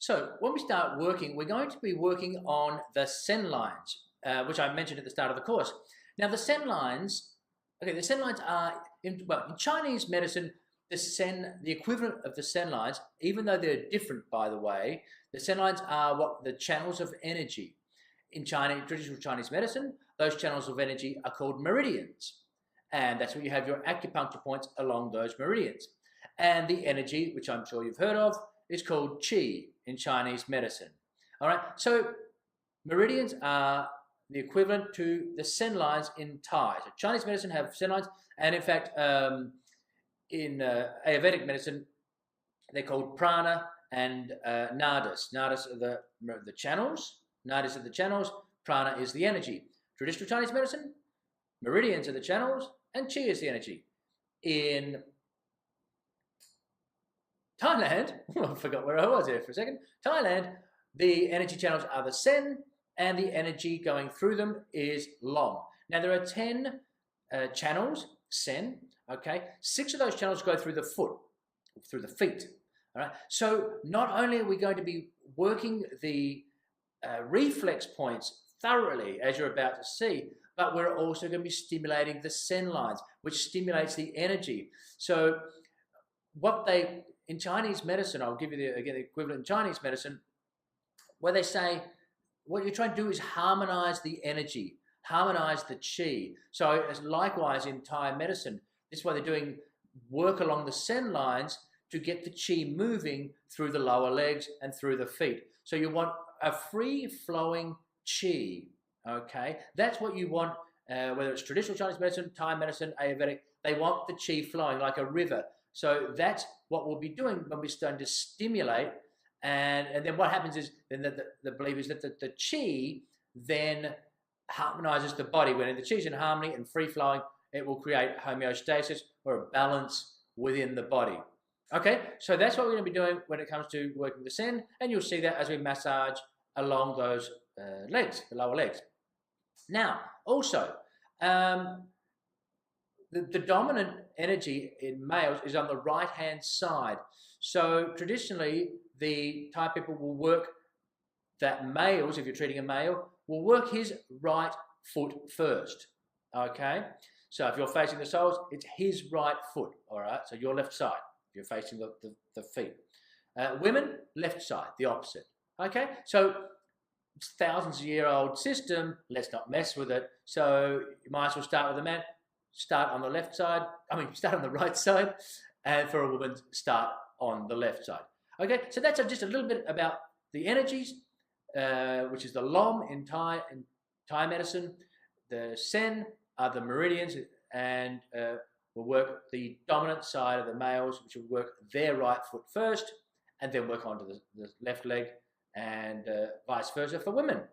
So when we start working, we're going to be working on the sen lines, which I mentioned at the start of the course. Now the sen lines, okay, the sen lines are, in Chinese medicine, the equivalent of the sen lines, even though they're different, by the way, the sen lines are what the channels of energy. In traditional Chinese medicine, those channels of energy are called meridians. And that's where you have your acupuncture points along those meridians. And the energy, which I'm sure you've heard of, is called qi in Chinese medicine. All right, so meridians are the equivalent to the sen lines in Thai. So Chinese medicine have sen lines, and in fact, in Ayurvedic medicine, they're called prana and nadis. Nadis are the channels. Nadis are the channels. Prana is the energy. Traditional Chinese medicine, meridians are the channels, and qi is the energy. In Thailand, I forgot where I was here for a second. Thailand, the energy channels are the sen, and the energy going through them is long. Now there are 10 channels, sen, okay? 6 of those channels go through the foot, through the feet, all right? So not only are we going to be working the reflex points thoroughly, as you're about to see, but we're also going to be stimulating the sen lines, which stimulates the energy. So in Chinese medicine, I'll give you the equivalent in Chinese medicine, where they say what you're trying to do is harmonize the energy, harmonize the qi. So likewise in Thai medicine, this is why they're doing work along the sen lines to get the qi moving through the lower legs and through the feet. So you want a free-flowing qi, okay? That's what you want, whether it's traditional Chinese medicine, Thai medicine, Ayurvedic, they want the qi flowing like a river. So that's what we'll be doing when we're starting to stimulate. And then what happens is, then the belief is that the qi then harmonizes the body. When the qi is in harmony and free-flowing, it will create homeostasis or a balance within the body. Okay, so that's what we're going to be doing when it comes to working the sen, and you'll see that as we massage along those legs, the lower legs. Now, also, the dominant energy in males is on the right-hand side. So traditionally, the Thai people will work that males, if you're treating a male, will work his right foot first, okay? So if you're facing the soles, it's his right foot, all right? So your left side, you're facing the feet. Women, left side, the opposite, okay? So it's thousands-of-year-old system, let's not mess with it. So you might as well start with a man, start on the left side, start on the right side, and for a woman, start on the left side. Okay, so that's just a little bit about the energies, which is the lom in Thai medicine. The sen are the meridians, and we'll work the dominant side of the males, which will work their right foot first, and then work onto the left leg, and vice versa for women.